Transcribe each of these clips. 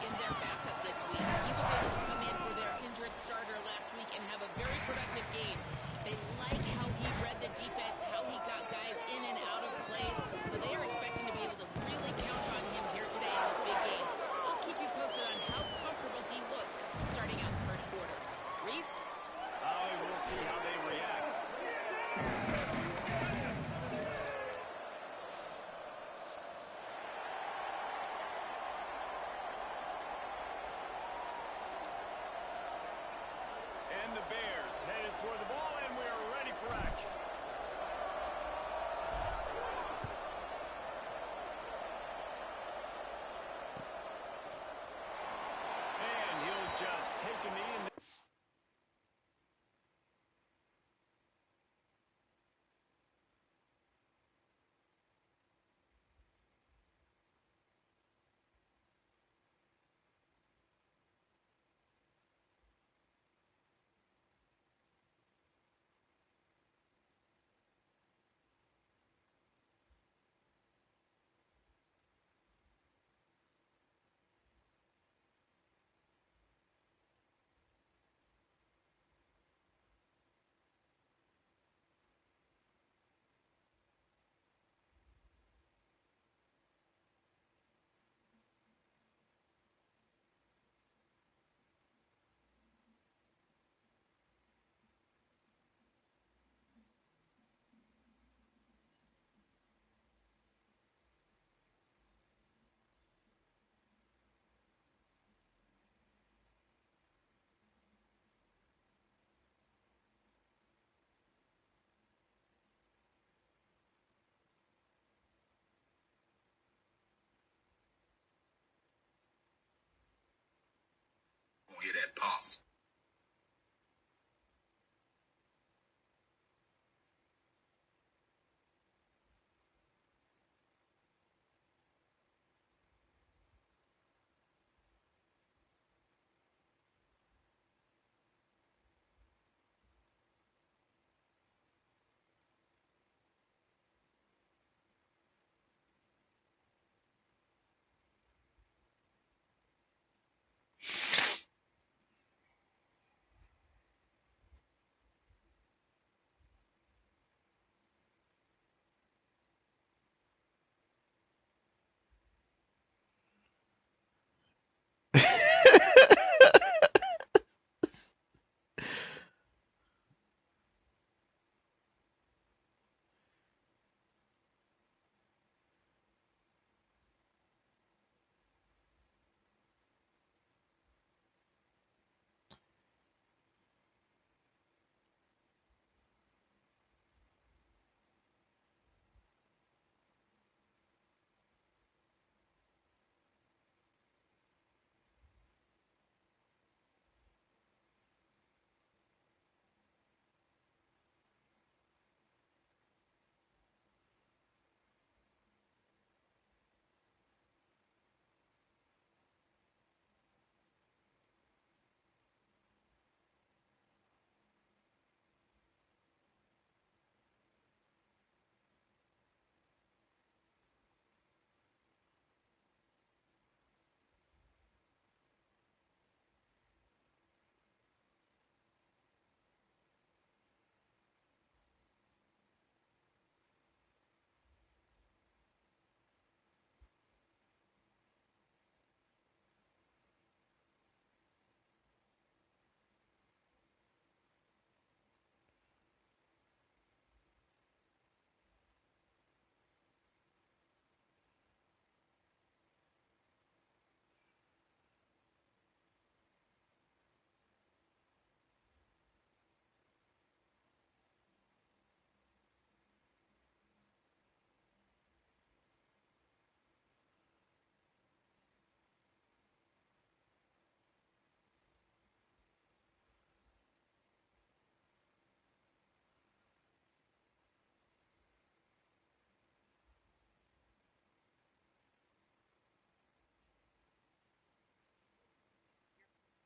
in their backup this week. He was able to come in for their injured starter last week and have a very productive game. They like how he read the defense, how he got guys in and out of plays, so they are expecting to be able to really count on him here today in this big game. I'll keep you posted on how comfortable he looks starting out the first quarter. Reese? We'll see how they react. And the Bears headed toward the ball, and we are ready for action. And he'll just take a knee and get that pop.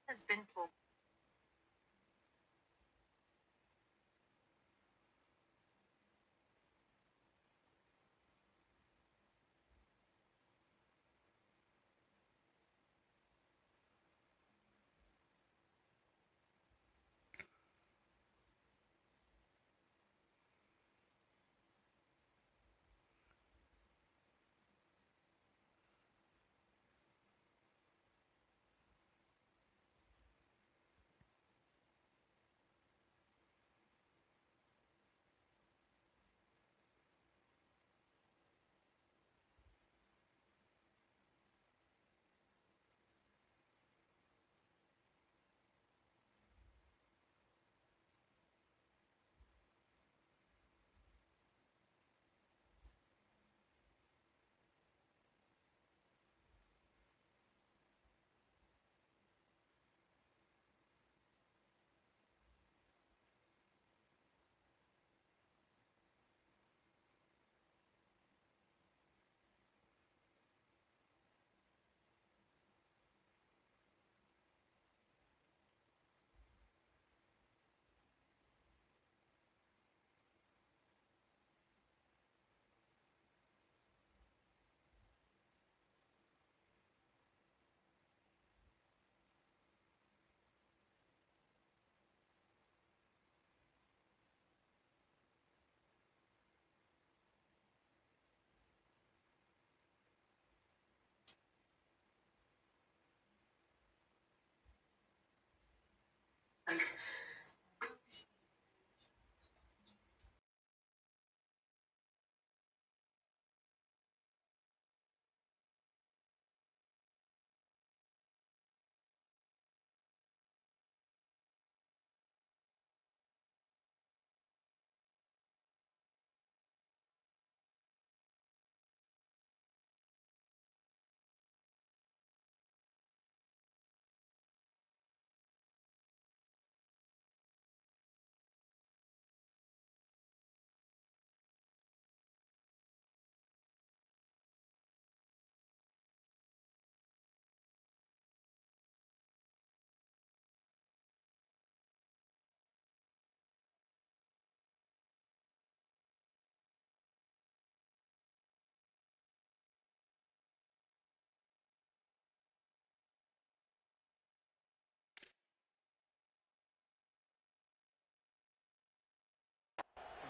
Has been full.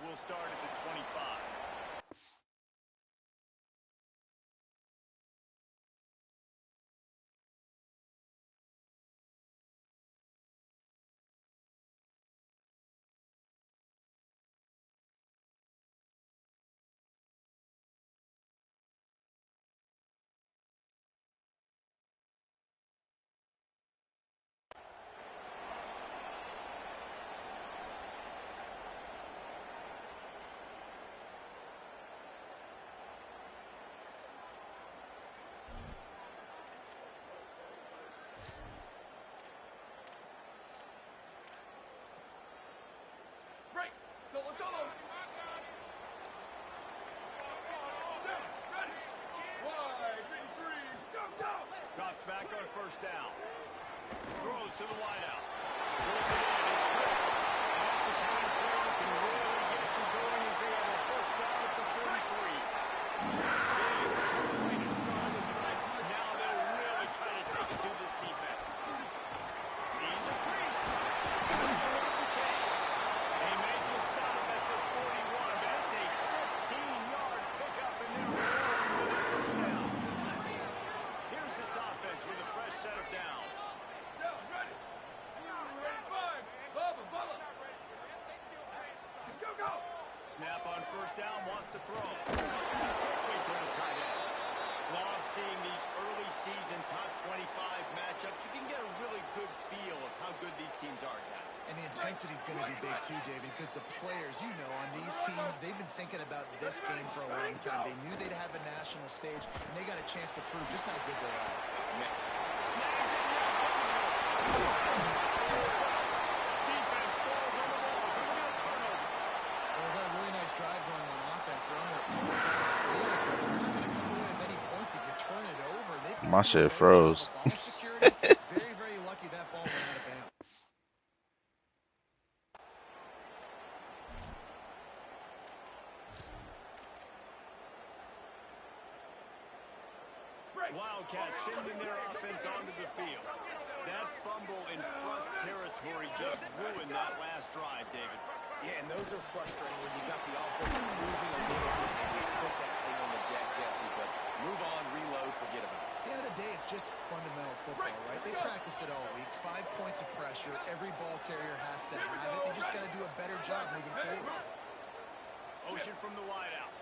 will start at the 25. Break. So it's all over. Down. Ready. Wide. 3. Go, go. Drops back on first down. Throws to the wideout. Throws it in. It's quick. That's a kind of play that can really get you going as they have a first down at the 43. Big chunk way to start this offense. Now they'll really try to take it to this defense. Sees a crease. They make the stop at the 41. That's a 15-yard pickup, and they're rolling with a first down. Here's this offense with a fresh set of downs. Down. Ready. 5. Bubba. Go, go. Snap on first down, wants to throw. Quickly to the tight end. Love seeing these early season top 25 matchups. You can get a really good feel of how good these teams are, guys. And the intensity is going to be big too, David, because the players, on these teams, they've been thinking about this game for a long time. They knew they'd have a national stage, and they got a chance to prove just how good they are. Snags it. Defense falls on the ball. Going to be a turnover. Well, they've got a really nice drive going on offense. They're on their own side of the field, but they're not going to come away with any points if you turn it over. They've got My shit froze. ball security. Very, very lucky that ball went out of bounds. Wildcats sending their offense onto the field. That fumble in plus territory just ruined that last drive, David. Yeah, and those are frustrating when you got the offense moving a little bit and you put that thing on the deck, Jesse, but move on, reload, forget about it. At the end of the day, it's just fundamental football, right? They practice it all week. 5 points of pressure. Every ball carrier has to have it. They just got to do a better job moving forward. Ocean from the wideout.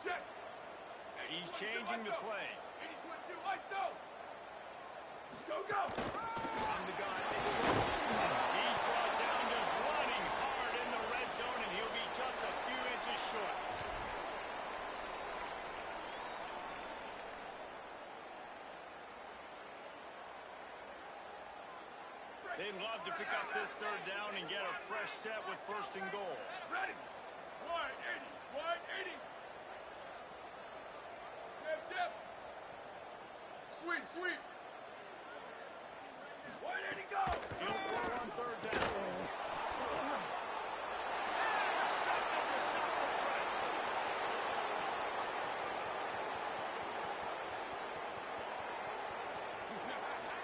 Check. He's changing the play. 80-22. ISO. Go. From the gun. He's brought down just running hard in the red zone, and he'll be just a few inches short. They'd love to pick up this third down and get a fresh set with first and goal. Ready. Wide 80. Chip. Sweep. Wide 80, go. He'll throw on third down. Something to stop the threat.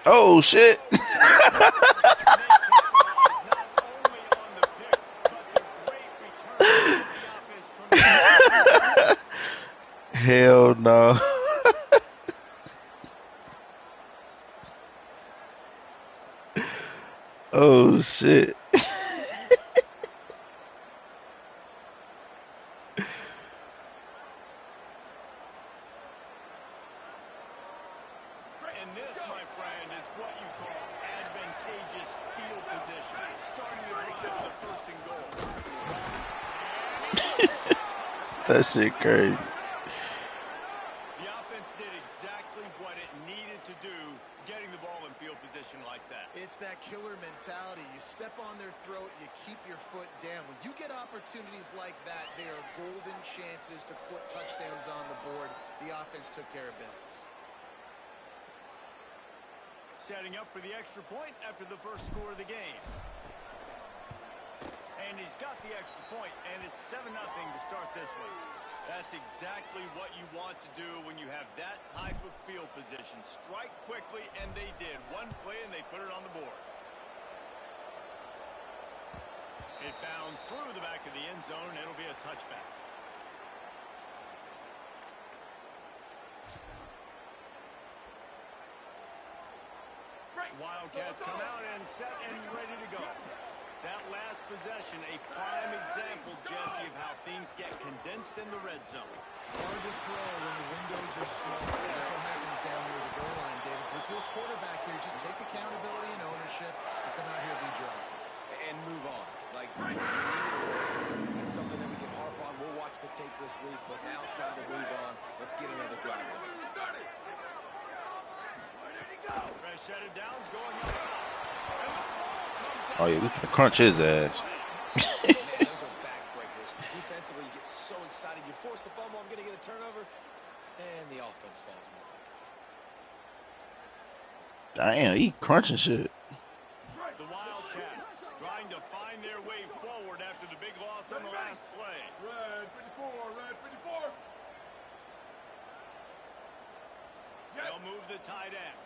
Oh shit. They capitalize not only on the pick, but the great return of the offense. Hell no. Oh shit. And this, my friend, is what you call advantageous field position. Starting to drive to the first and goal. That shit crazy. The offense did exactly what it needed to do, getting the ball in field position like that. It's that killer mentality. You step on their throat, you keep your foot down. When you get opportunities like that, they are golden chances to put touchdowns on the board. The offense took care of business. Setting up for the extra point after the first score of the game. And he's got the extra point, and it's 7-0 to start this one. That's exactly what you want to do when you have that type of field position. Strike quickly, and they did. One play, and they put it on the board. It bounds through the back of the end zone. It'll be a touchback. Wildcats come out and set and ready to go. That last possession, a prime example, Jesse, of how things get condensed in the red zone. Hard to throw when the windows are small. That's what happens down near the goal line, David. With this quarterback here, just take accountability and ownership and come out here and lead your offense. And move on. Like, we needed points. That's something that we can harp on. We'll watch the tape this week, but now it's time to move on. Let's get another drive going. Fresh set of downs going up top. And the ball comes out. Oh yeah, we can crunch his ass. Man, those are backbreakers. Defensively, you get so excited. You force the fumble. I'm going to get a turnover. And the offense falls in the fumble. Damn, he crunching shit. The Wildcats trying to find their way forward after the big loss on the last play. Red 54, red 54. They'll move the tight end.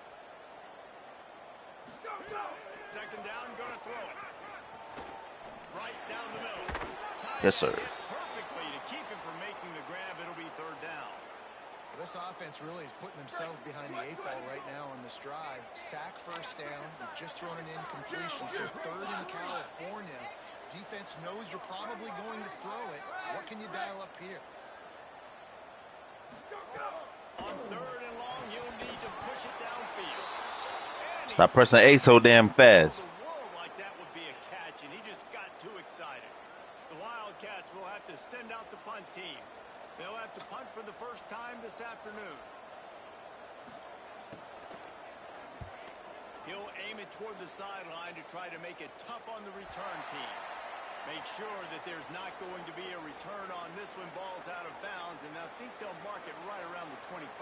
Go, go. Second down, gonna throw it. Right down the middle. Yes, sir. Perfectly to keep him from making the grab. It'll be third down. Well, this offense really is putting themselves behind the 8 ball right now on this drive. Sack first down. They've just thrown an incompletion, so third in California. Defense knows you're probably going to throw it. What can you dial up here? On third and long, you'll need to push it downfield. Stop pressing A so damn fast. The world like that would be a catch, and he just got too excited. The Wildcats will have to send out the punt team. They'll have to punt for the first time this afternoon. He'll aim it toward the sideline to try to make it tough on the return team. Make sure that there's not going to be a return on this when ball's out of bounds, and I think they'll mark it right around the 25.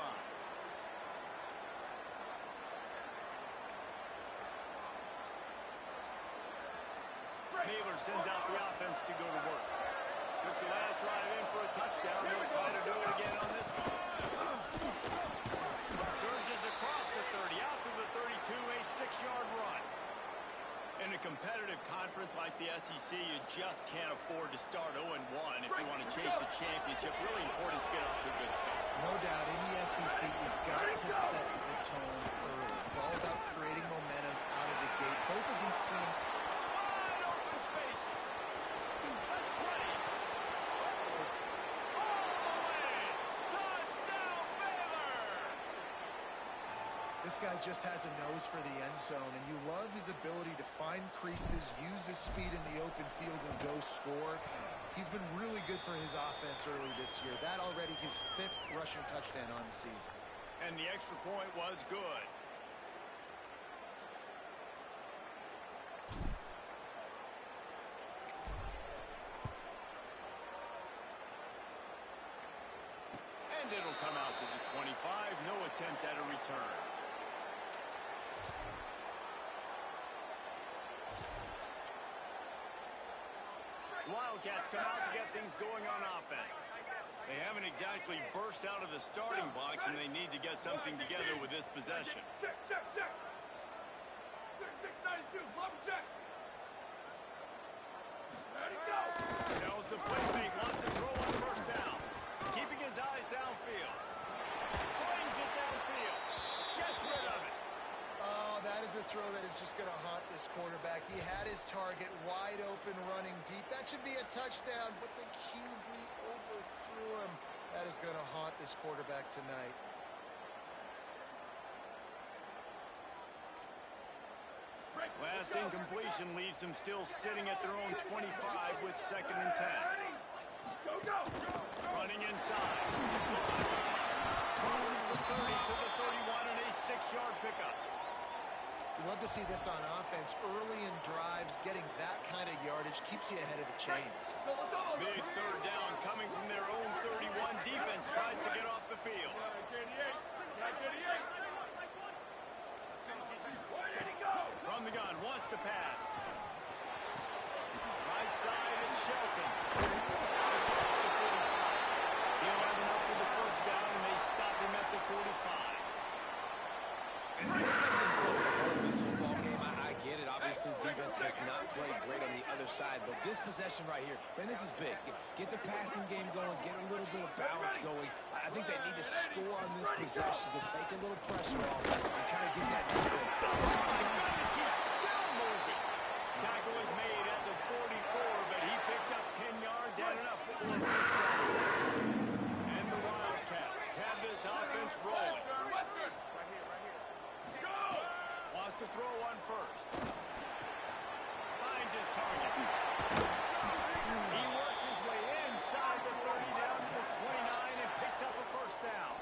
Naylor sends out the offense to go to work. Took the last drive in for a touchdown. They'll try to do it again on this one. Surges across the 30, out to the 32, a 6-yard run. In a competitive conference like the SEC, you just can't afford to start 0-1 if you want to chase a championship. Really important to get off to a good start. No doubt, in the SEC, you've got to set the tone early. It's all about creating momentum out of the gate. Both of these teams... Wide open spaces. That's ready. All the way. Touchdown, Baylor. This guy just has a nose for the end zone, and you love his ability to find creases, use his speed in the open field, and go score. He's been really good for his offense early this year. That already his 5th rushing touchdown on the season. And the extra point was good. And it'll come out to the 25. No attempt at a return. Wildcats come out to get things going on offense. They haven't exactly burst out of the starting box, and they need to get something together with this possession. Check, check, check. 692, love check. Ready, go. Tells the playmate wants to throw on first down. Keeping his eyes downfield. Slings it downfield. Gets rid of it. Oh, that is a throw that is just going to haunt this quarterback. He had his target wide open, running deep. That should be a touchdown, but the QB overthrew him. That is going to haunt this quarterback tonight. Last incompletion leaves them still sitting at their own 25 with 2nd and 10. Go, go. Running inside. Tosses the 30 to the 31 and a 6-yard pickup. You love to see this on offense. Early in drives, getting that kind of yardage keeps you ahead of the chains. Big third down coming from their own 31. Defense tries to get off the field. From the gun, wants to pass. Right side, it's Shelton. Across the 45. He'll have enough for the first down, and they stop him at the 45. And they dug themselves a hole in this football game. I get it. Obviously, defense has not played great on the other side, but this possession right here, man, this is big. Get the passing game going, get a little bit of balance going. I think they need to score on this possession to take a little pressure off and kind of get that defense. He's still moving. Tackle was made at the 44, but he picked up 10 yards and enough for a first down. And the Wildcats have this offense rolling. Wants to throw one first. Finds his target. He works his way inside the 30 down to the 29 and picks up a first down.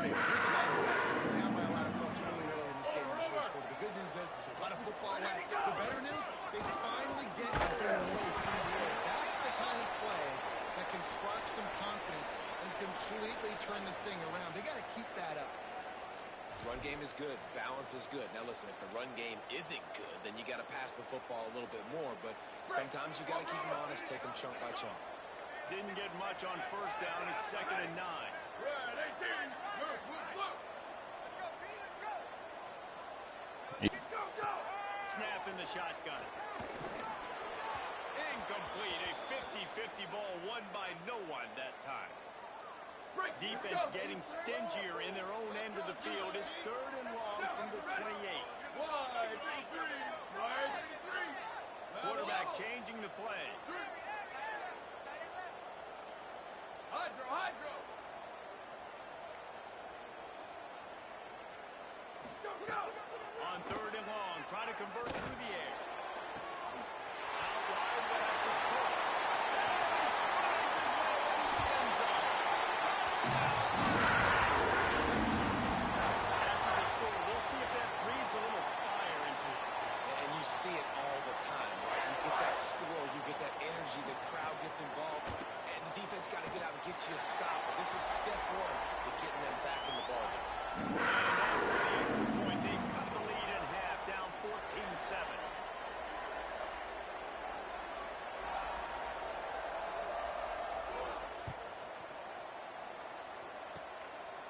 Okay, here's the bad news. We're down by a lot of points really early in this game in the first quarter. The good news is there's a lot of football left. The better news, they finally get a ball through the air. That's the kind of play that can spark some confidence and completely turn this thing around. They got to keep that up. Run game is good. Balance is good. Now, listen, if the run game isn't good, then you got to pass the football a little bit more. But sometimes you got to keep them honest, take them chunk by chunk. Didn't get much on first down. It's 2nd and 9. Red 18. Look. Go. Snap in the shotgun. Incomplete. A 50-50 ball won by no one that time. Defense getting stingier in their own end of the field. It's 3rd and long from the 28. Quarterback changing the play. Hydro. Go. On 3rd and long, trying to convert through the air. Out wide, but after it's caught. He strides his way into the end zone. After the score, we'll see if that breathes a little fire into it. And you see it all the time, right? You get that score, you get that energy, the crowd gets involved, and the defense got to get out and get you a stop. But this was step one to getting them back in the ballgame. And after the extra point, they've cut the lead in half, down 14-7.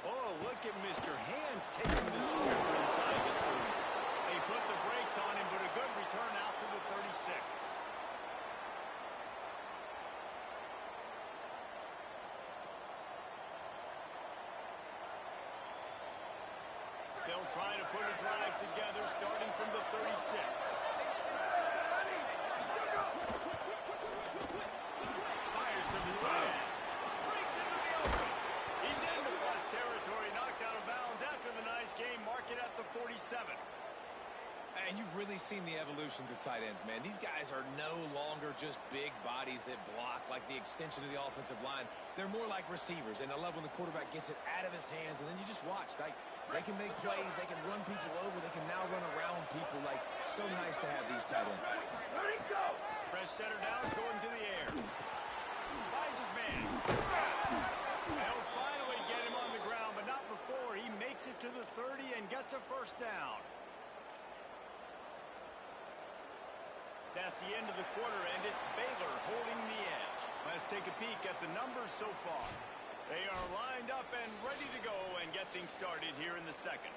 Oh, look at Mr. Hands taking the score inside the 30. They put the brakes on him, but a good return out to the 36. They'll try to put a drive together starting from the 36. Fires to the tight end. Breaks into the open. He's into plus territory, knocked out of bounds after the nice game. Mark it at the 47. And you've really seen the evolutions of tight ends, man. These guys are no longer just big bodies that block like the extension of the offensive line. They're more like receivers, and I love when the quarterback gets it out of his hands, and then you just watch. Like, they can make plays, they can run people over, they can now run around people. Like, so nice to have these tight ends. Let it go. Fresh center downs going to the air. Finds his man. They'll finally get him on the ground, but not before. He makes it to the 30 and gets a first down. That's the end of the quarter, and it's Baylor holding the edge. Let's take a peek at the numbers so far. They are lined up and ready to go and get things started here in the second.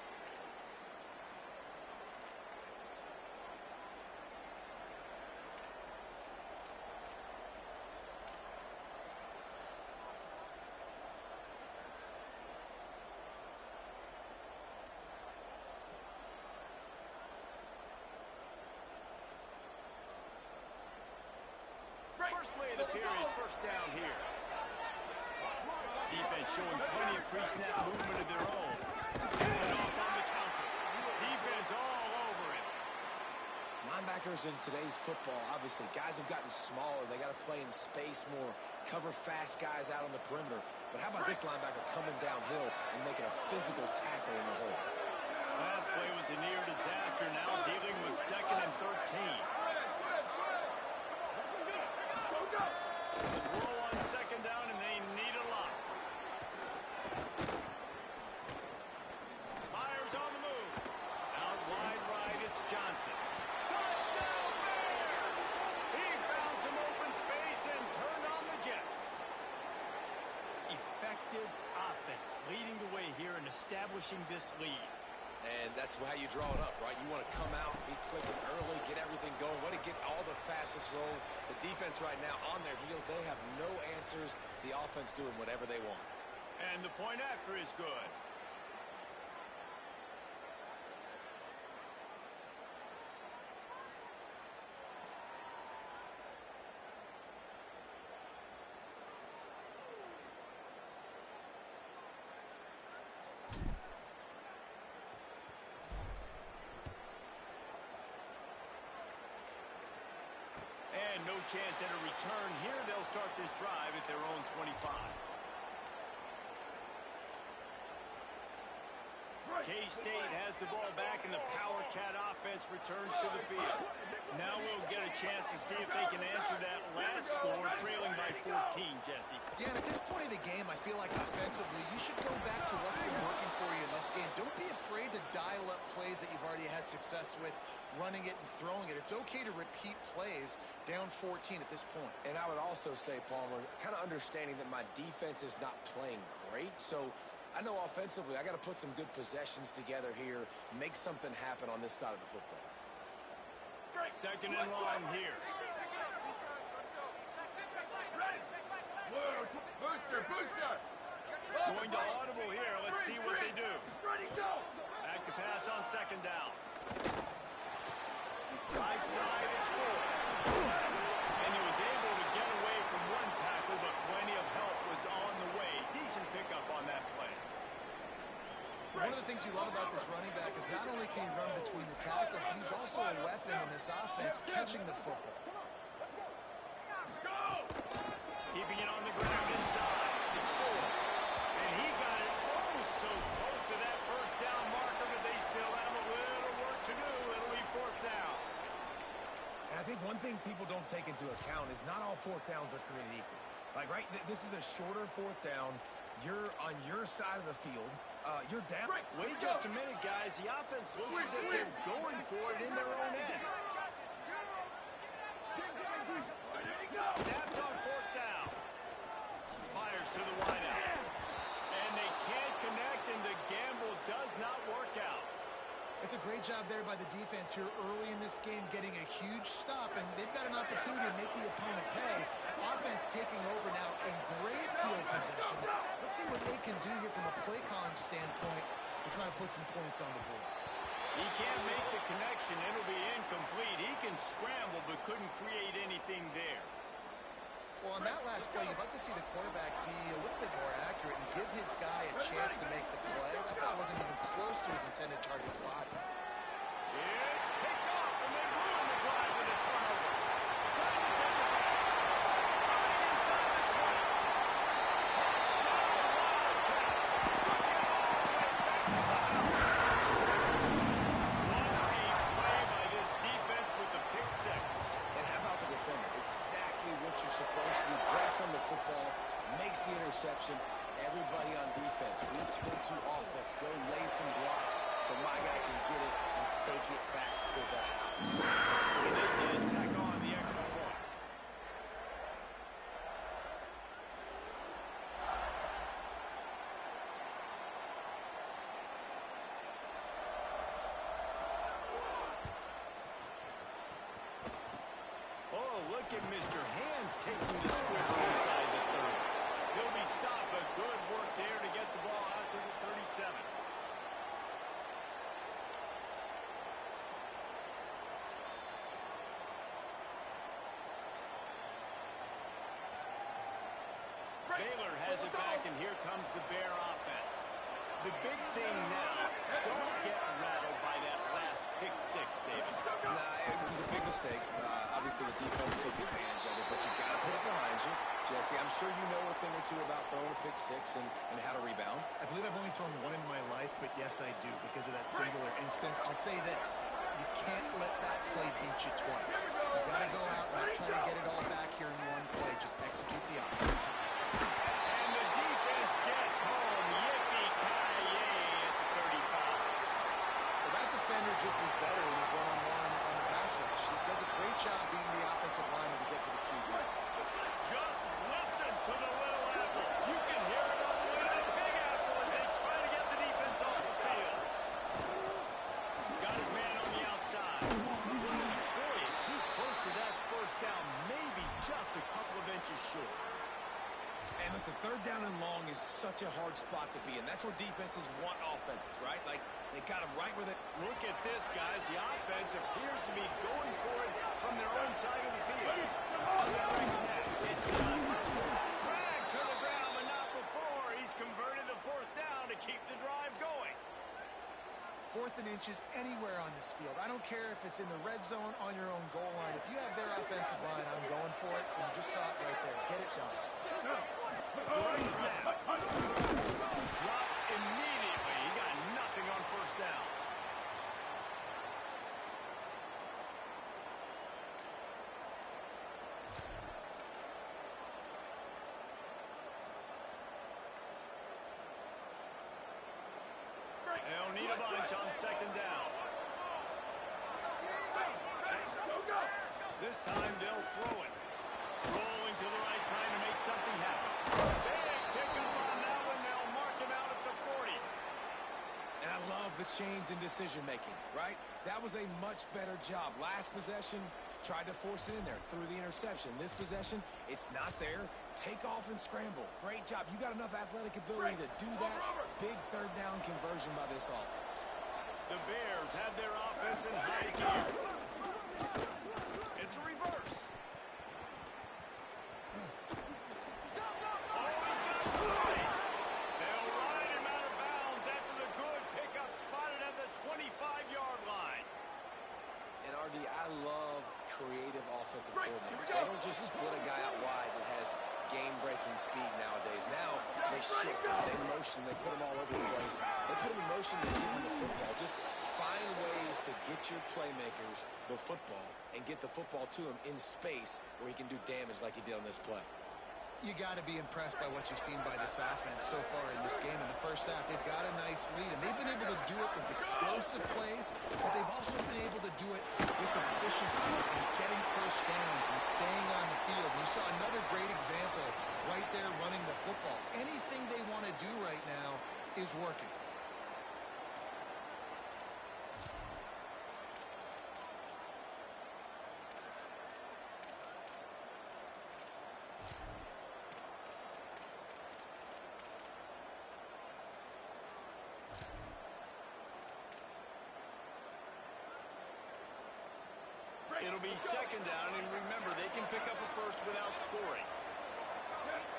First play of the period, first down here. Defense showing plenty of pre-snap movement of their own. And off on the counter. Defense all over it. Linebackers in today's football, obviously, guys have gotten smaller. They got to play in space more, cover fast guys out on the perimeter. But how about this linebacker coming downhill and making a physical tackle in the hole? Last play was a near disaster, now dealing with 2nd and 13. Throw on 2nd down, and they need a lot. Myers on the move. Out wide right, it's Johnson. Touchdown Bears! He found some open space and turned on the Jets. Effective offense leading the way here and establishing this lead. And that's how you draw it up, right? You want to come out, be clicking early, get everything going, want to get all the facets rolling. The defense right now on their heels, they have no answers. The offense doing whatever they want. And the point after is good. And no chance at a return here. They'll start this drive at their own 25. K-State has the ball back, and the Power Cat offense returns to the field. Now we'll get a chance to see if they can answer that last score, trailing by 14, Jesse. Yeah, and at this point of the game, I feel like offensively, you should go back to what's been working for you in this game. Don't be afraid to dial up plays that you've already had success with, running it and throwing it. It's okay to repeat plays down 14 at this point. And I would also say, Palmer, kind of understanding that my defense is not playing great, so I know offensively I got to put some good possessions together here, make something happen on this side of the football. Second and long here. Booster, booster. Going to audible here. Let's see what they do. Ready, go. Back to pass on second down. Right side, it's 4. And he was able to get away from one tackle, but plenty of help was on the way. Decent pickup on that play. One of the things you love about this running back is not only can he run between the tackles, but he's also a weapon in this offense, catching the football. Keeping it on the ground inside. It's 4. And he got it oh so close to that first down marker, but they still have a little work to do. It'll be 4th down. And I think one thing people don't take into account is not all 4th downs are created equal. Like, right, this is a shorter 4th down. You're on your side of the field. You're down. Wait just a minute, guys. The offense looks as if they're going for it in their own end. Tapped on 4th down. Fires to the wideout. And they can't connect, and the gamble does not work out. It's a great job there by the defense here early in this game, getting a huge stop, and they've got an opportunity to make the opponent pay. Offense taking over now in great field possession. Let's see what they can do here from a play calling standpoint to try to put some points on the board. He can't make the connection. It'll be incomplete. He can scramble, but couldn't create anything there. Well, on that last play, you'd like to see the quarterback be a little bit more accurate and give his guy a chance to make the play. That ball wasn't even close to his intended target's body. It's picked off, and they ruin the drive with a turnover. Trying to take it back. Running inside the 20. Touchdown, Wildcats. Took it all the way back to the house. One great play by this defense with the pick 6. And how about the defender? Exactly what you're supposed to do. Breaks on the football, makes the interception. Everybody on defense, we turn to offense. Go lay some blocks so my guy can get it and take it back to the house. And they did tack on the extra point. Oh, look at Mr. Hands taking the squib inside the 30. He'll be stopped, but good work there to get the ball out to the 37. Baylor has it back, and here comes the Bear offense. The big thing now, don't get rattled by that last pick 6, David. Nah, it was a big mistake. Obviously, the defense took advantage of it, but you got to put it behind you. Jesse, I'm sure you know a thing or two about throwing a pick 6 and how to rebound. I believe I've only thrown one in my life, but yes, I do, because of that singular instance. I'll say this. You can't let that play beat you twice. You got to go out and not try to get it all back here in one play. Just execute the offense. And the defense gets home. Yippee-ki-yay at the 35. Well, that defender just was better in his one-on-one on the pass rush. He does a great job being the offensive lineman to get to the QB. Just listen to the little apple. You can hear it all the way to the big apple as they try to get the defense off the field. Third down and long is such a hard spot to be in. That's where defenses want offenses, right? Like, they got them right where they... Look at this, guys. The offense appears to be going for it from their own side of the field. On the right snap, it's Johnson. Drag to the ground, but not before. He's converted the fourth down to keep the drive going. 4th and inches anywhere on this field. I don't care if it's in the red zone on your own goal line. If you have their offensive line, I'm going for it. And you just saw it right there. Get it done. Great snap. Drop immediately. He got nothing on first down. They'll need a bunch on second down. This time they'll throw it. Rolling to the right, trying to make something happen. Big pickup on that one. They'll mark him out at the 40. And I love the change in decision-making, right? That was a much better job. Last possession, tried to force it in there through the interception. This possession, it's not there. Take off and scramble. Great job. You got enough athletic ability to do that. Big third down conversion by this offense. The Bears have their offense in high gear. It's a reverse. Oh, he's got to fight. They'll ride him out of bounds after the good pickup spotted at the 25-yard line. And RD, I love creative offensive coordinators. They don't just split a guy out wide that has game-breaking speed nowadays. Now they shift, they motion, they put them all over the place. They put them in motion to get them the football. Just find ways to get your playmakers the football and get the football to him in space where he can do damage like he did on this play. You got to be impressed by what you've seen by this offense so far in this game. In the first half, they've got a nice lead, and they've been able to do it with explosive plays, but they've also been able to do it with efficiency and getting first downs and staying on the field. You saw another great example right there running the football. Anything they want to do right now is working. It'll be second down, and remember, they can pick up a first without scoring.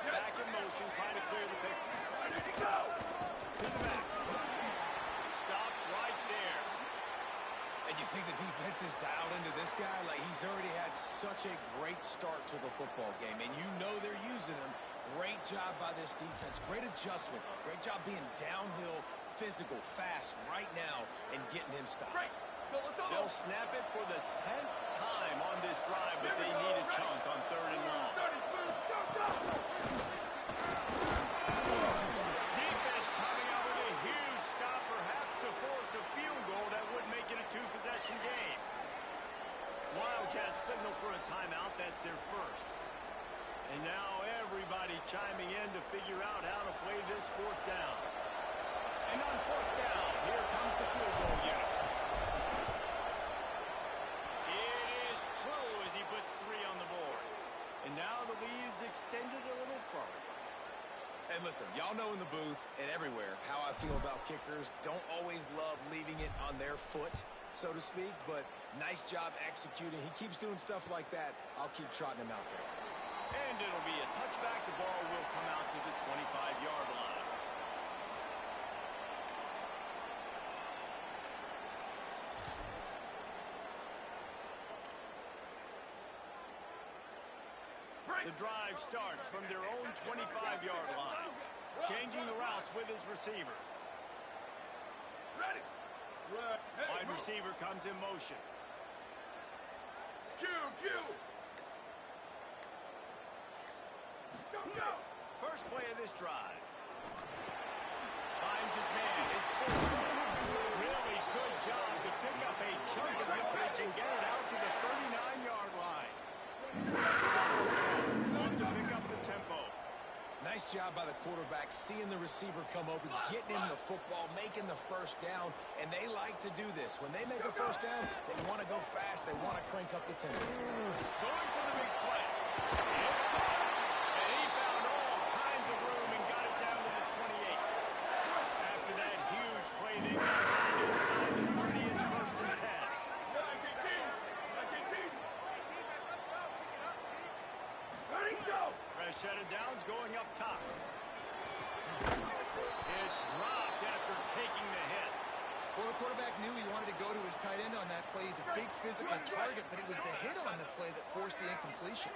Back in motion, trying to clear the picture. To the back. Stop right there. And you think the defense is dialed into this guy? Like, he's already had such a great start to the football game, and you know they're using him. Great job by this defense. Great adjustment. Great job being downhill, physical, fast right now, and getting him stopped. They'll snap it for the 10th time on this drive, but they need a chunk on third and long. Defense coming out with a huge stop, perhaps to force a field goal that would make it a two-possession game. Wildcats signal for a timeout. That's their first. And now everybody chiming in to figure out how to play this fourth down. And on fourth down, here comes the field goal unit. And now the lead is extended a little further. And listen, y'all know in the booth and everywhere how I feel about kickers. Don't always love leaving it on their foot, so to speak, but nice job executing. He keeps doing stuff like that. I'll keep trotting him out there. And it'll be a touchback. The ball will come out to the 25-yard line. The drive starts from their own 25-yard line. Changing the routes with his receivers. Wide receiver comes in motion. First play of this drive. Finds his man. It's full. Really good job to pick up a chunk of yardage and get it out to the 39-yard line. Want to pick up the tempo. Nice job by the quarterback, seeing the receiver come open, getting him the football, making the first down, and they like to do this. When they make a first down, they want to go fast. They want to crank up the tempo. Going for the big play. It's caught. And he found all kinds of room and set of downs going up top. It's dropped after taking the hit. Well, the quarterback knew he wanted to go to his tight end on that play. He's a big physical target, but it was the hit on the play that forced the incompletion.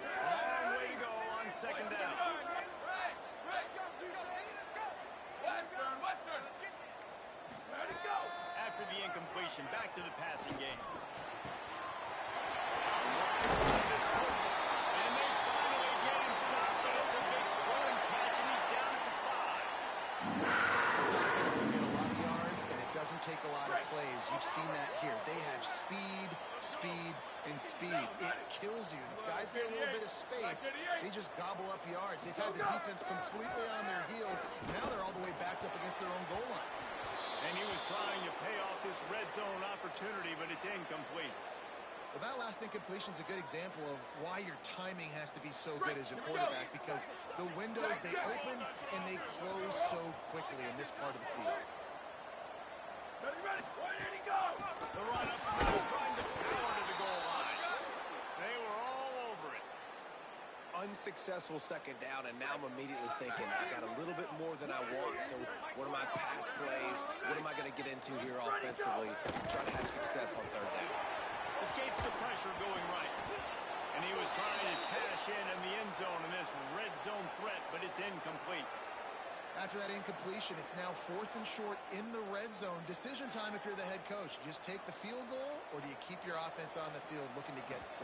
Long way to go on second down. Western. Ready, go. After the incompletion, back to the passing game. And they finally get him stopped, but it's a big throwing catch, and he's down to 5. This offense can get a lot of yards, and it doesn't take a lot of plays. You've seen that here. They have speed, and speed. It kills you. And if guys get a little bit of space, they just gobble up yards. They've had the defense completely on their heels. Now they're all the way backed up against their own goal line. And he was trying to pay off this red zone opportunity, but it's incomplete. Well, that last incompletion is a good example of why your timing has to be so good as a quarterback, because the windows, they open and they close so quickly in this part of the field. Ready? Where did he go? The run up the middle, trying to power to the goal line. They were all over it. Unsuccessful second down, and now I'm immediately thinking, I got a little bit more than I want. So what are my pass plays? What am I going to get into here offensively? Trying to have success on third down. Escapes the pressure going right. And he was trying to cash in the end zone in this red zone threat, but it's incomplete. After that incompletion, it's now 4th and short in the red zone. Decision time if you're the head coach. You just take the field goal, or do you keep your offense on the field looking to get 6?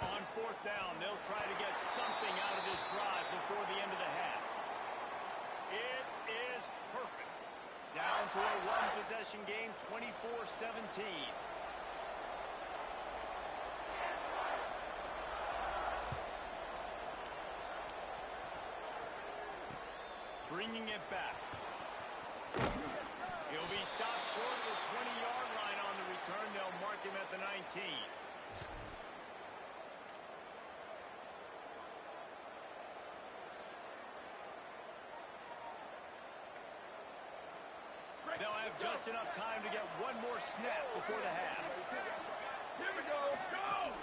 On 4th down, they'll try to get something out of this drive before the end of the half. It is perfect. Down to a one-possession game, 24-17. Bringing it back. He'll be stopped short of the 20-yard line on the return. They'll mark him at the 19. They'll have just enough time to get one more snap before the half. Here we go. Go!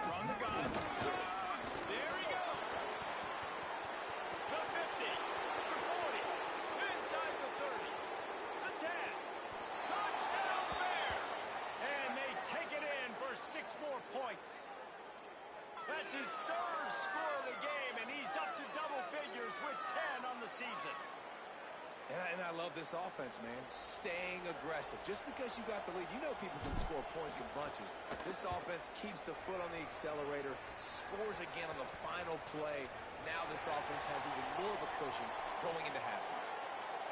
From the gun. There he goes. The 50. The 40. Inside the 30. The 10. Touchdown Bears! And they take it in for 6 more points. That's his 3rd score of the game, and he's up to double figures with 10 on the season. And I love this offense, man. Staying aggressive. Just because you got the lead, you know people can score points in bunches. This offense keeps the foot on the accelerator, scores again on the final play. Now this offense has even more of a cushion going into halftime.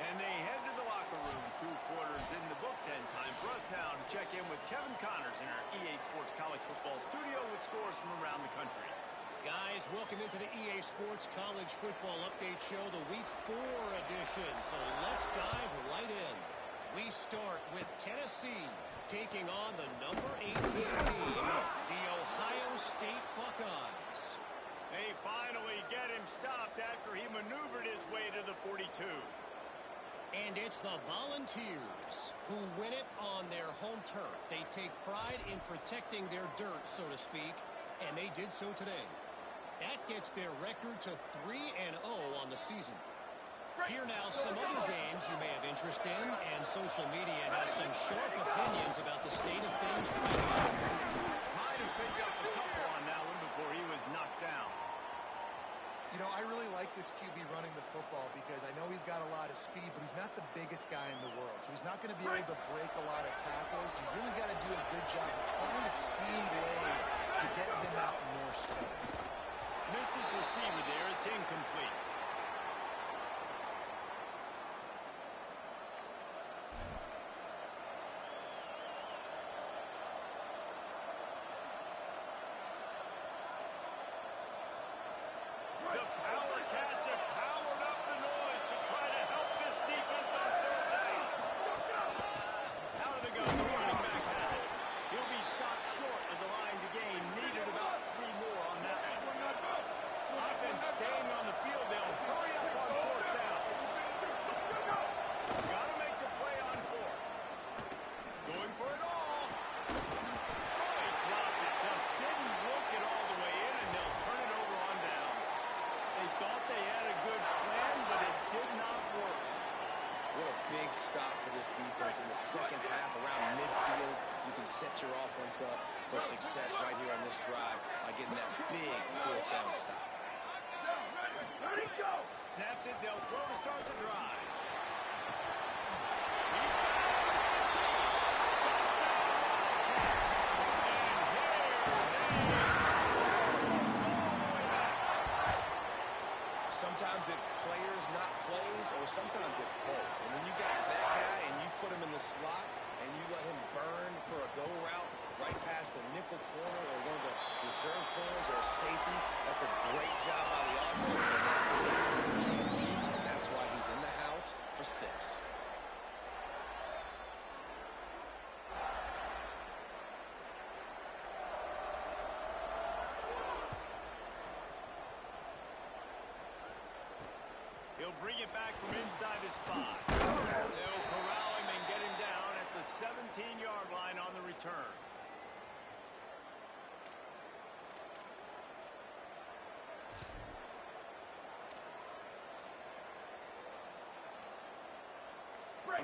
And they head to the locker room. 2 quarters in the books, and time for us now to check in with Kevin Connors in our EA Sports College Football studio with scores from around the country. Guys, welcome into the EA Sports College Football Update Show, the Week 4 edition. So let's dive right in. We start with Tennessee taking on the number 18 team, the Ohio State Buckeyes. They finally get him stopped after he maneuvered his way to the 42. And it's the Volunteers who win it on their home turf. They take pride in protecting their dirt, so to speak, and they did so today. That gets their record to 3-0 on the season. Here now some other games you may have interest in, and social media has some sharp opinions about the state of things right now. Might have picked up a couple on that one before he was knocked down. You know, I really like this QB running the football because I know he's got a lot of speed, but he's not the biggest guy in the world. So he's not going to be able to break a lot of tackles. You really got to do a good job of trying to scheme ways to get him out in more space. Missed his receiver there. It's incomplete. The Power Cats have powered up the noise to try to help this defense on 3rd down. Out of the gun, the running back has it. He'll be stopped short of the line to gain. Needed about 3 more on that one. Offense staying on the field. They'll stop for this defense in the second half around midfield. You can set your offense up for success right here on this drive by getting that big fourth down stop. Ready, go! Snaps it, they'll throw to start the drive. Sometimes it's players, not plays, or sometimes it's both. And when you got that guy and you put him in the slot and you let him burn for a go route right past a nickel corner or one of the reserve corners or a safety, that's a great job by the offense, and that's something you can't teach, and that's why he's in the house for 6. He'll bring it back from inside his 5. They'll corral him and get him down at the 17-yard line on the return.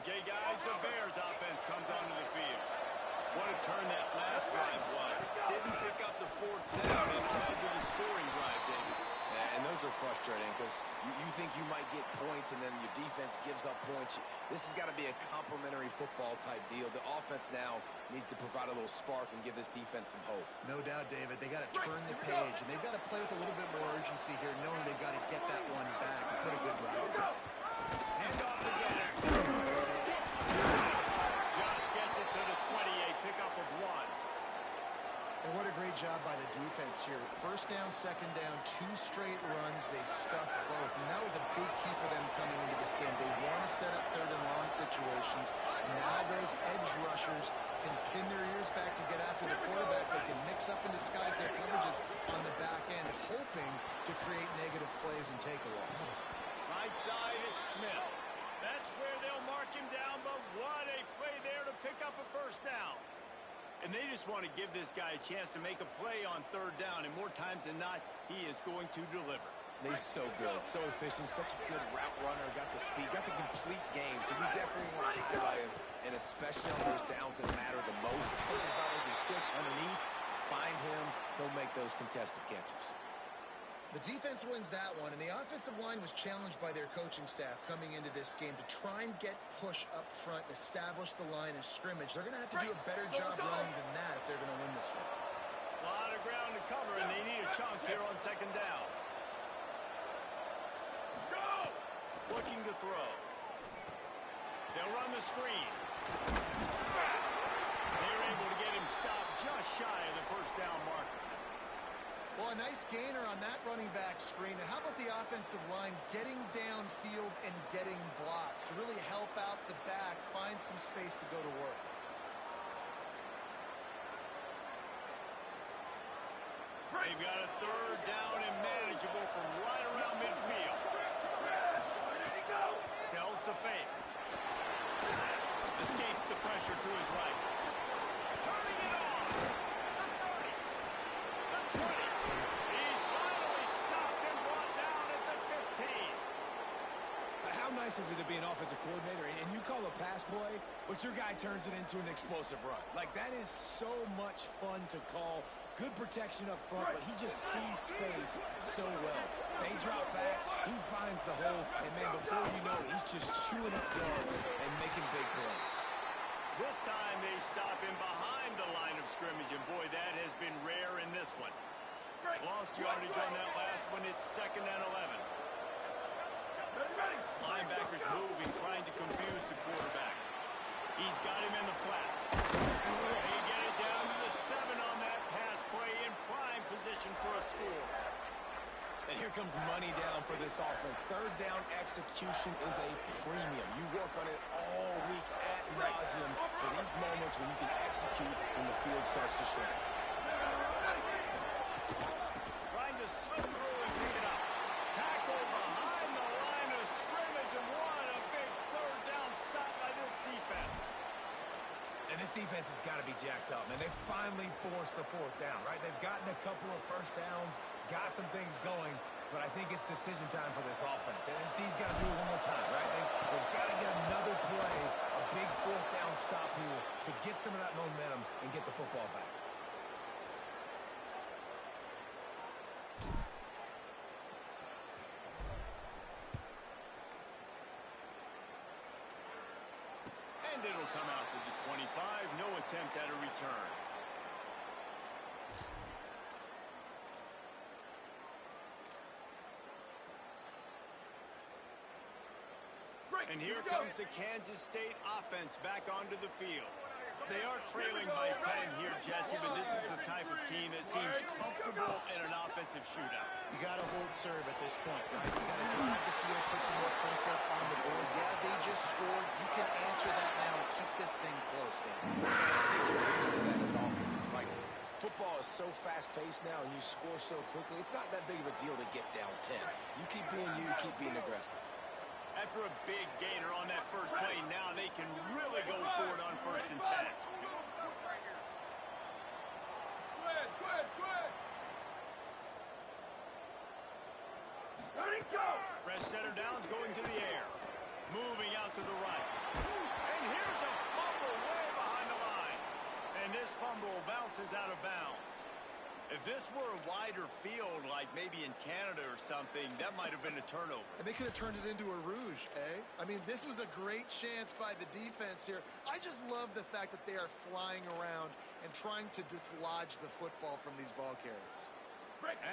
Okay, guys, the Bears offense comes onto the field. What a turn that last drive was. Didn't pick up the 4th down and led to the scoring drive, David. And those are frustrating because you think you might get points and then your defense gives up points. This has got to be a complementary football type deal. The offense now needs to provide a little spark and give this defense some hope. No doubt, David. They got to turn the page, and they've got to play with a little bit more urgency here, knowing they've got to get that one back and put a good drive. Hand off again. Just gets it to the 28, pickup of 1. And what a great job by the defense here. First down, second down, 2 straight runs. They stuffed both. And that was a big key for them coming into this game. They want to set up 3rd and long situations. Now those edge rushers can pin their ears back to get after the quarterback. They can mix up and disguise their coverages on the back end, hoping to create negative plays and take a loss. Right side, it's Smith. That's where they'll mark him down, but what a play there to pick up a 1st down. And they just want to give this guy a chance to make a play on 3rd down, and more times than not, he is going to deliver. He's so good, so efficient, such a good route runner, got the speed, got the complete game. So you definitely want to keep an eye on him, and especially on those downs that matter the most. If something's not open quick underneath, find him. He'll make those contested catches. The defense wins that one, and the offensive line was challenged by their coaching staff coming into this game to try and get push up front and establish the line of scrimmage. They're going to have to do a better job running than that if they're going to win this one. A lot of ground to cover, and they need a chunk here on 2nd down. Looking to throw. They'll run the screen. They're able to get him stopped just shy of the 1st down marker. Well, a nice gainer on that running back screen. Now, how about the offensive line getting downfield and getting blocks to really help out the back, find some space to go to work? They've got a 3rd down and manageable from right around midfield. Sells the fake. Escapes the pressure to his right. Turning it on. The 30. The 20. He's finally stopped and brought down at the 15. How nice is it to be an offensive coordinator and you call a pass play, but your guy turns it into an explosive run? Like, that is so much fun to call. Good protection up front, but he just sees space so well. They drop back, he finds the hole, and then before you know it, he's just chewing up yards and making big plays. This time they stop him behind the line of scrimmage, and boy, that has been rare in this one. Lost yardage on that last one. It's 2nd and 11. Linebackers moving, trying to confuse the quarterback. He's got him in the flat. They get it down to the 7 on that pass play, in prime position for a score. And here comes money down for this offense. 3rd down execution is a premium. You work on it all week ad nauseum for these moments when you can execute when the field starts to shrink. Trying to slip through and pick it up. Tackle behind the line of scrimmage, and what a big 3rd down stop by this defense. And this defense has got to be jacked up, man. They finally forced the 4th down, right? They've gotten a couple of 1st downs, got some things going, but I think it's decision time for this offense. And this D's got to do it one more time, right? They've got to get another play some of that momentum and get the football back. And it'll come out to the 25. No attempt at a return. And here comes the Kansas State offense back onto the field. They are trailing by 10 here, Jesse, but this is the type of team that seems comfortable in an offensive shootout. You got to hold serve at this point, right? You got to drive the field, put some more points up on the board. Yeah, they just scored. You can answer that now and keep this thing close, Dan. I think you're used to that as offense. Like, football is so fast-paced now and you score so quickly, it's not that big of a deal to get down 10. You keep being you, keep being aggressive. After a big gainer on that first play, now they can really go forward on 1st and 10. Squid! Ready, go! Fresh setter downs going to the air. Moving out to the right. And here's a fumble way behind the line. And this fumble bounces out of bounds. If this were a wider field, like maybe in Canada or something, that might have been a turnover. And they could have turned it into a rouge, eh? I mean, this was a great chance by the defense here. I just love the fact that they are flying around and trying to dislodge the football from these ball carriers.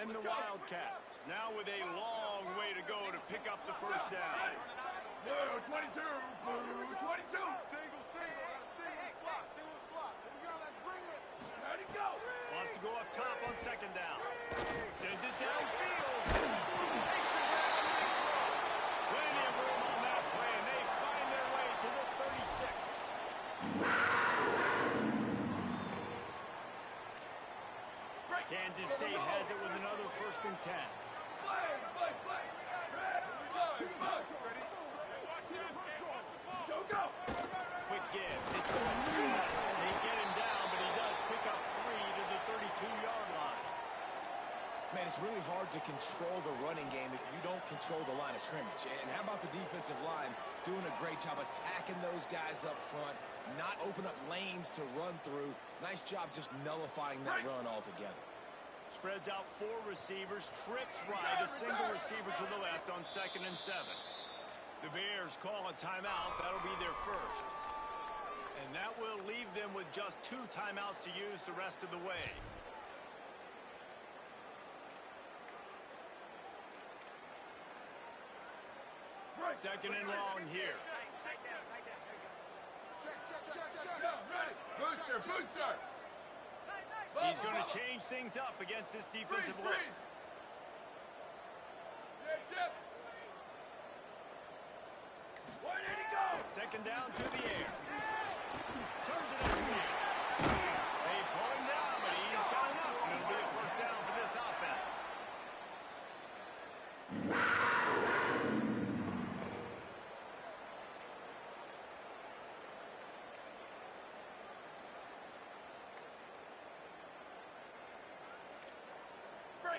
And the Wildcats, now with a long way to go to pick up the first down. Blue 22, blue 22. Single slot. Here we go, let's bring it. Ready, go. Wants to go up top on 2nd down. Sends it downfield. Makes the grab and makes room. Plenty of room on that play, and they find their way to the 36. Kansas State has it with another 1st and 10. Play. Smoke. Go. Quick give. It's going to They get him down, but he does pick up 3 to the 32-yard line. Man, it's really hard to control the running game if you don't control the line of scrimmage. And how about the defensive line doing a great job attacking those guys up front, not open up lanes to run through. Nice job just nullifying that run altogether. Spreads out 4 receivers, trips right, a single receiver to the left on 2nd and 7. The Bears call a timeout. That'll be their first. And that will leave them with just 2 timeouts to use the rest of the way. Second and long here. Ready. Booster. He's going to change things up against this defensive look. Chip. Where did he go? 2nd down to the air. Turns it upfield. They pull him down, but he's got enough. And it'll be a 1st down for this offense.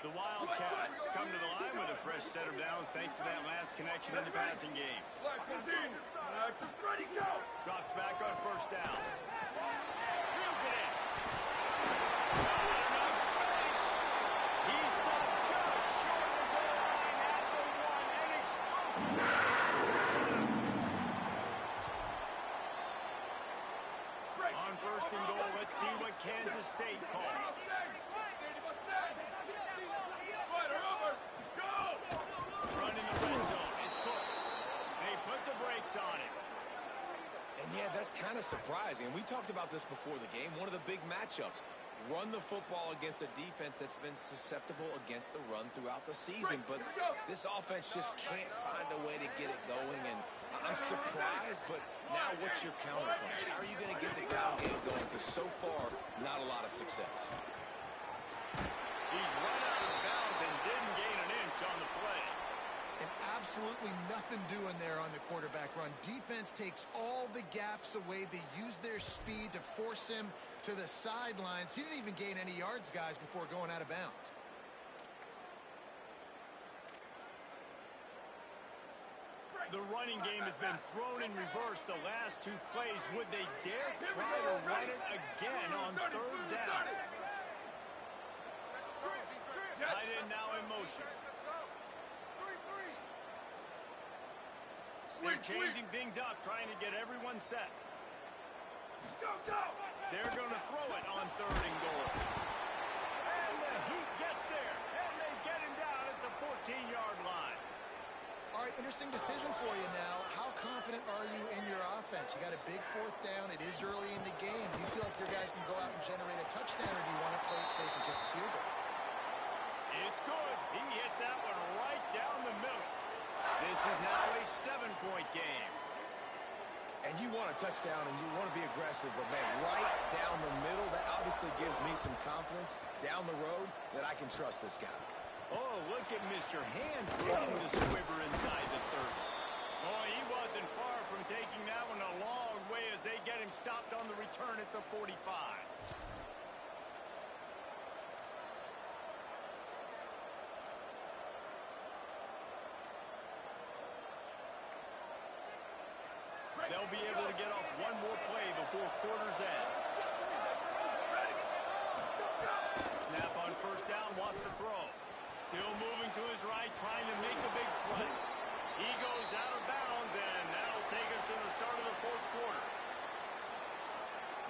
The Wildcats come to the line with a fresh set of downs thanks to that last connection in the passing game. Ready, go. Drops back on 1st down. Reels it in. Not enough space. He stopped just short of the goal line at the 1. An explosive on 1st and goal, let's see what Kansas State calls. Run in the red zone. It's Cook. They put the brakes on it. And yeah, that's kind of surprising. And we talked about this before the game. One of the big matchups. Run the football against a defense that's been susceptible against the run throughout the season. But this offense just can't find a way to get it going. And I'm surprised, but now what's your counterpunch? How are you going to get the ground game going? Because so far, not a lot of success. He's run out of bounds and didn't gain an inch on the play. And absolutely nothing doing there on the quarterback run. Defense takes all the gaps away. They use their speed to force him to the sidelines. He didn't even gain any yards, guys, before going out of bounds. The running game has been thrown in reverse the last two plays. Would they dare try to run it again on third down? Tight end now in motion. They're changing things up, trying to get everyone set. They're going to throw it on third and goal. And the Heat gets there, and they get him down at the 14-yard line. All right, interesting decision for you now. How confident are you in your offense? You got a big fourth down. It is early in the game. Do you feel like your guys can go out and generate a touchdown, or do you want to play it safe and kick the field goal? It's good. He hit that one right down the middle. This is now a 7-point game. And you want a touchdown and you want to be aggressive, but man, right down the middle, that obviously gives me some confidence down the road that I can trust this guy. Oh, look at Mr. Hands taking the squibber inside the 30. Oh, he wasn't far from taking that one a long way as they get him stopped on the return at the 45. They'll be able to get off one more play before quarter's end. Snap on first down, wants to throw. Still moving to his right, trying to make a big play. He goes out of bounds, and that'll take us to the start of the fourth quarter.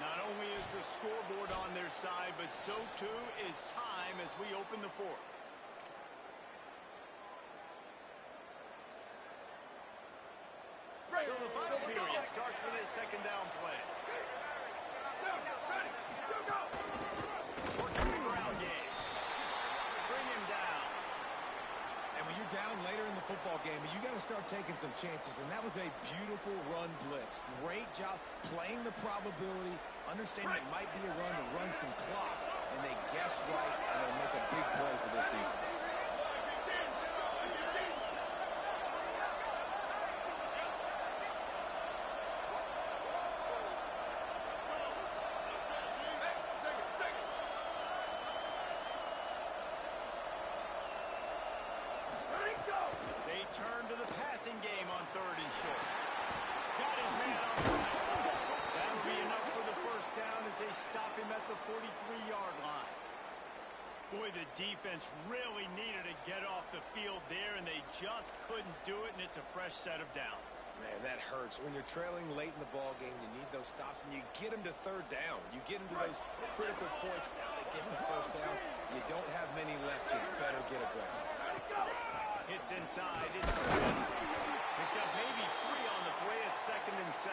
Not only is the scoreboard on their side, but so too is time as we open the fourth. So the final period starts with a second down play. Working the ground game. Bring him down. And when you're down later in the football game, you got to start taking some chances, and that was a beautiful run blitz. Great job playing the probability, understanding it might be a run to run some clock, and they guess right, and they make a big play for this defense. Turn to the passing game on third and short. Got his man on the right. That'll be enough for the first down as they stop him at the 43-yard line. Boy, the defense really needed to get off the field there, and they just couldn't do it, and it's a fresh set of downs. Man, that hurts. When you're trailing late in the ball game, you need those stops, and you get them to third down. You get them to those critical points. Now they get the first down. You don't have many left. You better get aggressive. Hits inside. It's picked up maybe 3 on the play at 2nd and 7.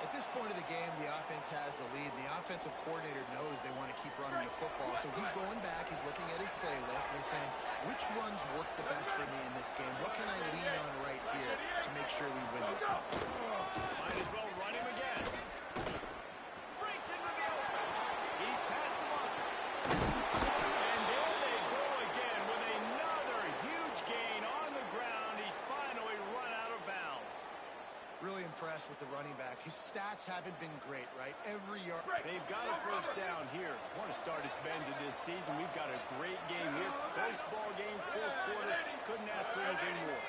At this point of the game, the offense has the lead, and the offensive coordinator knows they want to keep running the football. So he's going back, he's looking at his playlist, and he's saying, which runs work the best for me in this game? What can I lean on right here to make sure we win this one? Might as well run him again. Breaks into the open. He's past the mark. And there they go again with another huge gain on the ground. He's finally run out of bounds. Really impressed with the running back. His stats haven't been great, right? Every yard. They've got a first down here. Want to start his bend to this season. We've got a great game here. Close ball game, fourth quarter. Couldn't ask for anything more.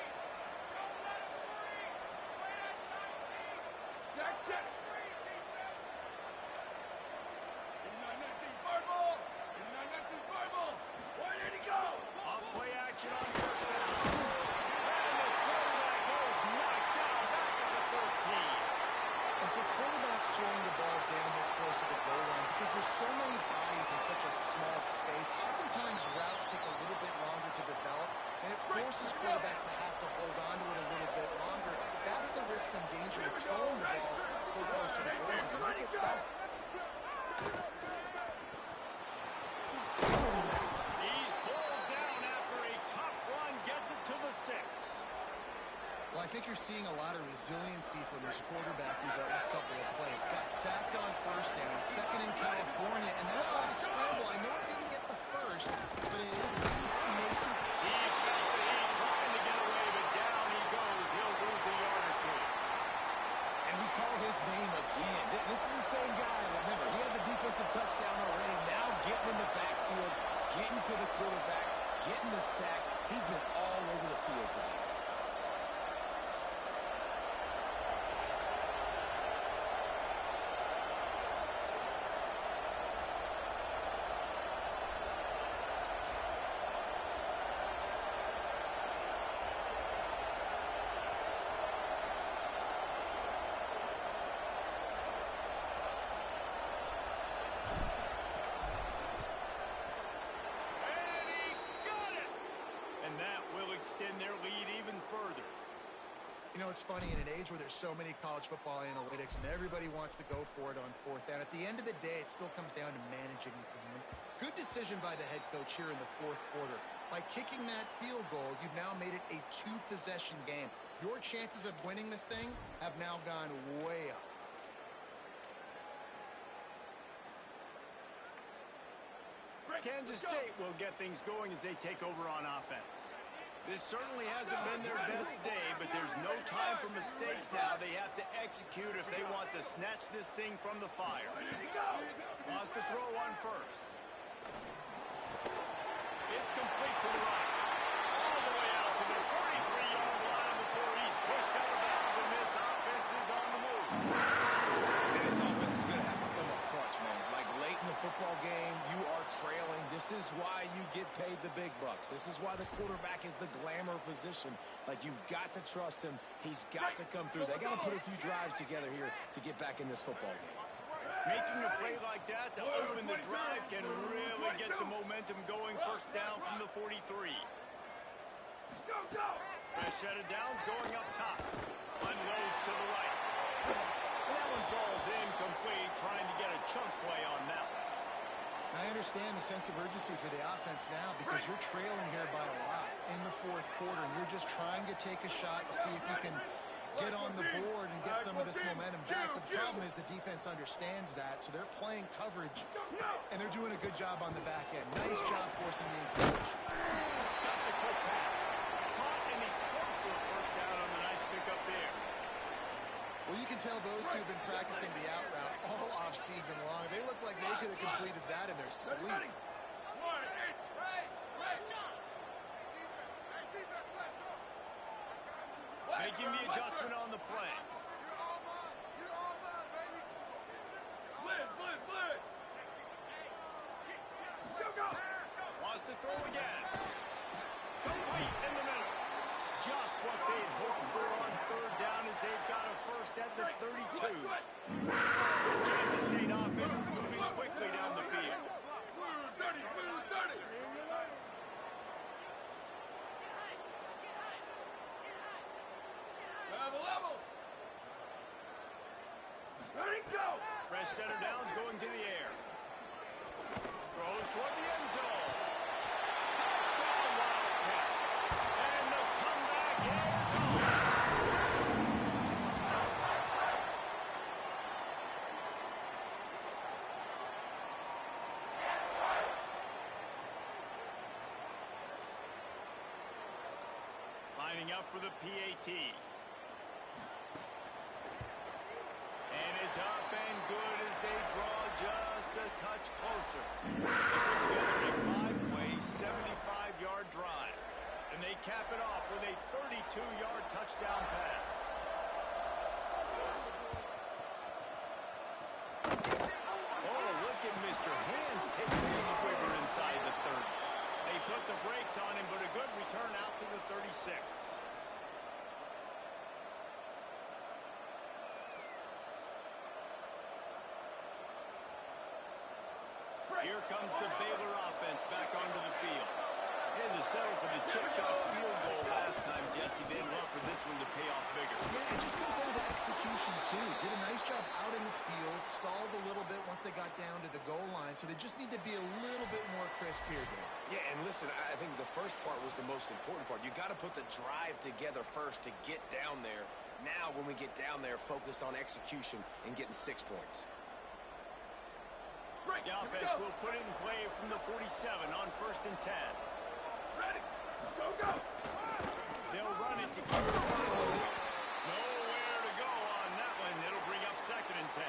Off play action on first down. And the quarterback goes knocked down back at the 13. And for quarterbacks throwing the ball down this close to the goal line, because there's so many bodies in such a small space, oftentimes routes take a little bit longer to develop, and it forces quarterbacks to have to hold on to it a little bit longer. That's the risk and danger of throwing the ball so close to the goal line. You might get sacked. He's pulled down after a tough run, gets it to the 6. Well, I think you're seeing a lot of resiliency from this quarterback these last couple of plays. Got sacked on first down, 2nd in California, and that last scramble, I know it didn't get the first, but it is amazing. He felt the heat trying to get away, but down he goes. He'll lose a yard or 2. And we call his name again. This is the same guy. Remember, he had the defensive touchdown already. Now getting in the backfield, getting to the quarterback, getting the sack. He's been all over the field today. it's funny, in an age where there's so many college football analytics and everybody wants to go for it on fourth down, at the end of the day, it still comes down to managing the game. Good decision by the head coach here in the fourth quarter. By kicking that field goal, you've now made it a two-possession game. Your chances of winning this thing have now gone way up. Kansas State will get things going as they take over on offense. This certainly hasn't been their best day, but there's no time for mistakes now. They have to execute if they want to snatch this thing from the fire. Wants to throw on first. It's complete to the right. All the way out to the 43-yard line before he's pushed out of bounds, and this offense is on the move. And this offense is going to have to come up clutch, man. Like late in the football game, you are trailing. This is why you get paid the big bucks. This is why the quarterback is the glamour position. Like, you've got to trust him. He's got to come through. They got to put a few drives together here to get back in this football game. Making a play like that to open the drive can really get the momentum going. First down from the 43. Fresh set of downs going up top. Unloads to the right. That one falls incomplete, trying to get a chunk play on that one. I understand the sense of urgency for the offense now because you're trailing here by a lot in the fourth quarter, and you're just trying to take a shot to see if you can get on the board and get some of this momentum back. But the problem is the defense understands that, so they're playing coverage, and they're doing a good job on the back end. Nice job forcing the incompletion. Got the quick pass. Caught, and he's close to a first down on the nice pickup there. Well, you can tell those two have been practicing the out route all off-season long. They look like they could have completed that in their sleep. Making the adjustment on the play. Wants to throw again. Complete in the middle. Just what they'd hoped for on third down as they've got a first at the 32. This Kansas State offense is moving quickly down the field. Fresh set of downs going to the air. Throws toward the end zone. Touchdown Wildcats. And the comeback is on. Lining up for the PAT. And it's up and good as they draw just a touch closer. They put together a 5-play, 75-yard drive. And they cap it off with a 32-yard touchdown pass. Oh, look at Mr. Hands taking the squibber inside the 30. They put the brakes on him, but a good return out to the 36. Here comes the Baylor offense back onto the field. They had to settle for the chip shot field goal last time, Jesse. They'd love for this one to pay off bigger. Yeah, it just comes down to execution, too. Did a nice job out in the field, stalled a little bit once they got down to the goal line, so they just need to be a little bit more crisp here, Dave. Yeah, and listen, I think the first part was the most important part. You got to put the drive together first to get down there. Now, when we get down there, focus on execution and getting 6 points. The offense will put it in play from the 47 on 1st and 10. Ready? Go! They'll run it to keep the clock moving. Nowhere to go on that one. It'll bring up 2nd and 10.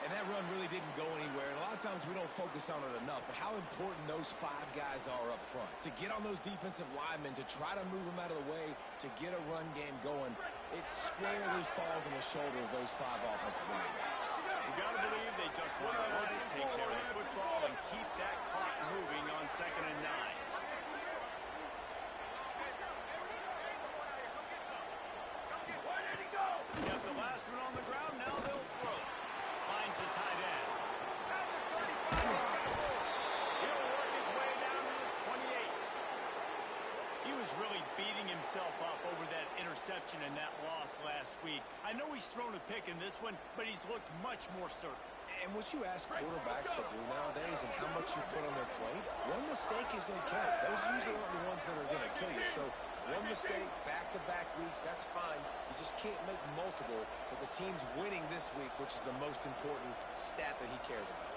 And that run really didn't go anywhere. And a lot of times we don't focus on it enough. But how important those 5 guys are up front. To get on those defensive linemen, to try to move them out of the way, to get a run game going, it squarely falls on the shoulder of those 5 offensive linemen. You got to believe they just want to run it, take care of the football, and keep that clock moving on 2nd and 9. Got the last one on the ground. Now they'll throw. Finds the tight end. At the 35, he's got more. He'll work his way down to the 28. He was really beating himself up over that interception. interception in that loss last week. I know he's thrown a pick in this one, but he's looked much more certain. And what you ask quarterbacks to do nowadays and how much you put on their plate, one mistake is okay. Those usually aren't the ones that are going to kill you. So one mistake, back-to-back weeks, that's fine. You just can't make multiple. But the team's winning this week, which is the most important stat that he cares about.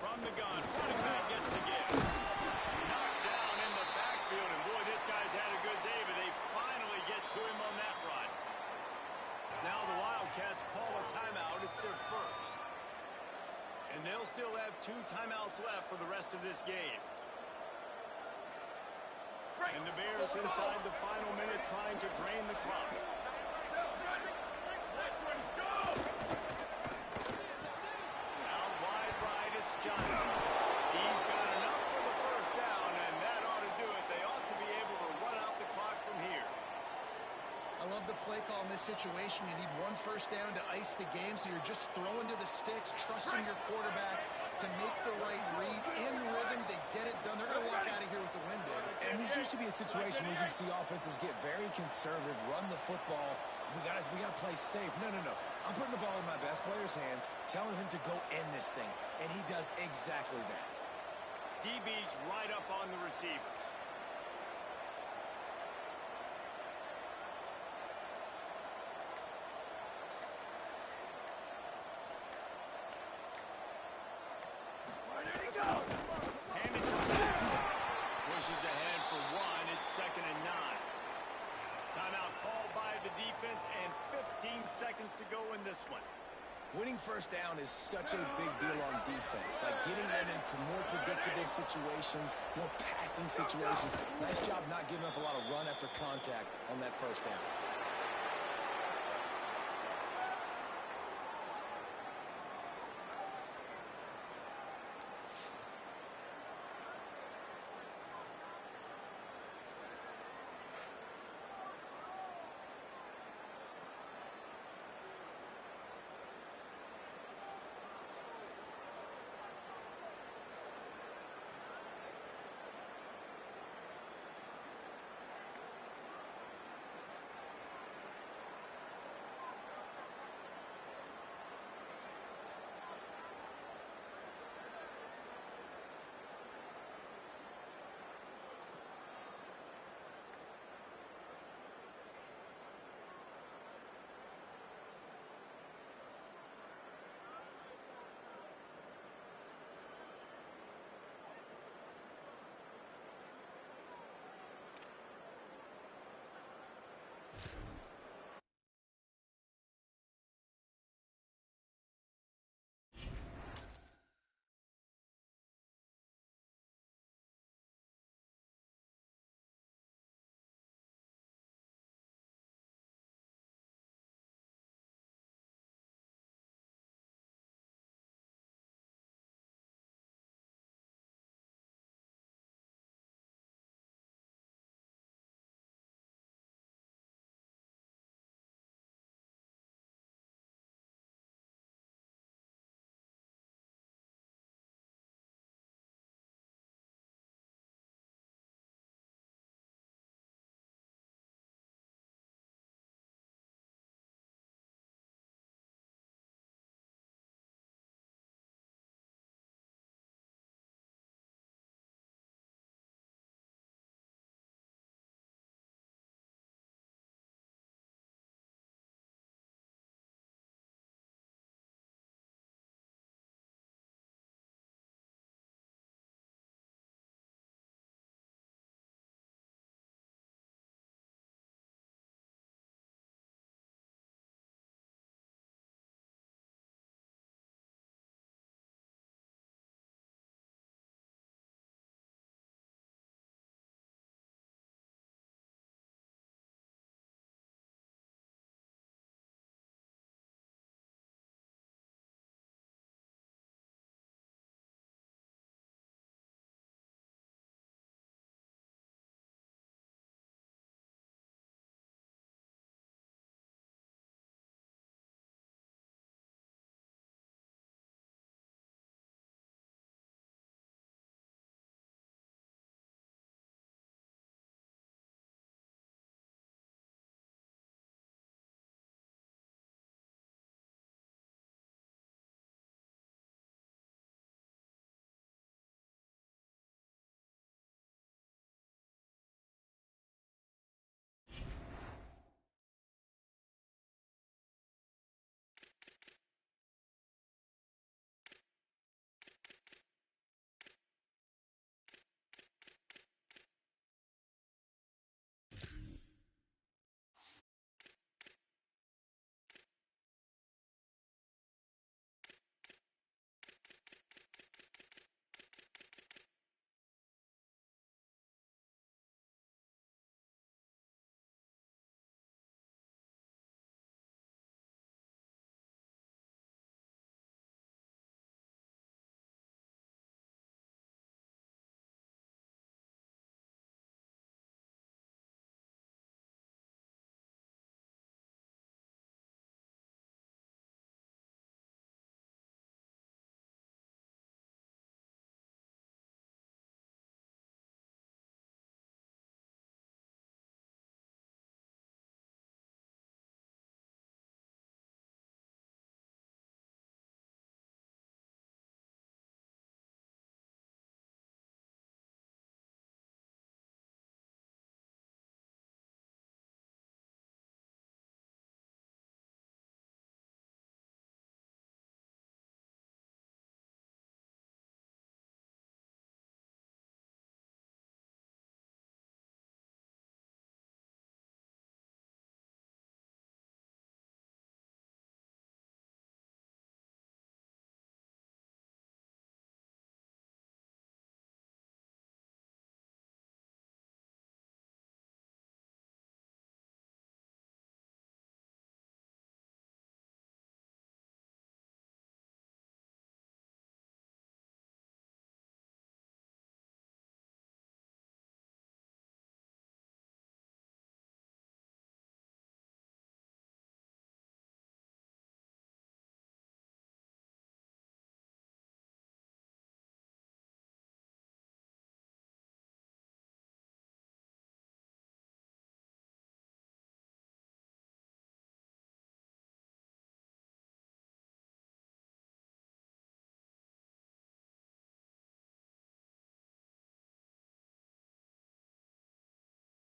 From the gun, running back gets to give. Knocked down in the backfield, and boy, this guy's had a good day, but they finally get to him on that run. Now the Wildcats call a timeout. It's their first. And they'll still have 2 timeouts left for the rest of this game. And the Bears inside the final minute trying to drain the clock. Johnson. He's got enough for the first down, and that ought to do it. They ought to be able to run out the clock from here. I love the play call in this situation. You need 1 first down to ice the game, so you're just throwing to the sticks, trusting your quarterback to make the right read. In rhythm, they get it done. They're going to walk out of here with the win, David. And this used to be a situation where you can see offenses get very conservative, run the football. We gotta play safe. No. I'm putting the ball in my best player's hands, telling him to go end this thing, and he does exactly that. DB's right up on the receivers. Handed to him. Pushes ahead for 1. It's 2nd and 9. Timeout called by the defense, and 15 seconds to go in this one. Winning first down is such a big deal on defense, like getting them into more predictable situations, more passing situations. Nice job not giving up a lot of run after contact on that first down.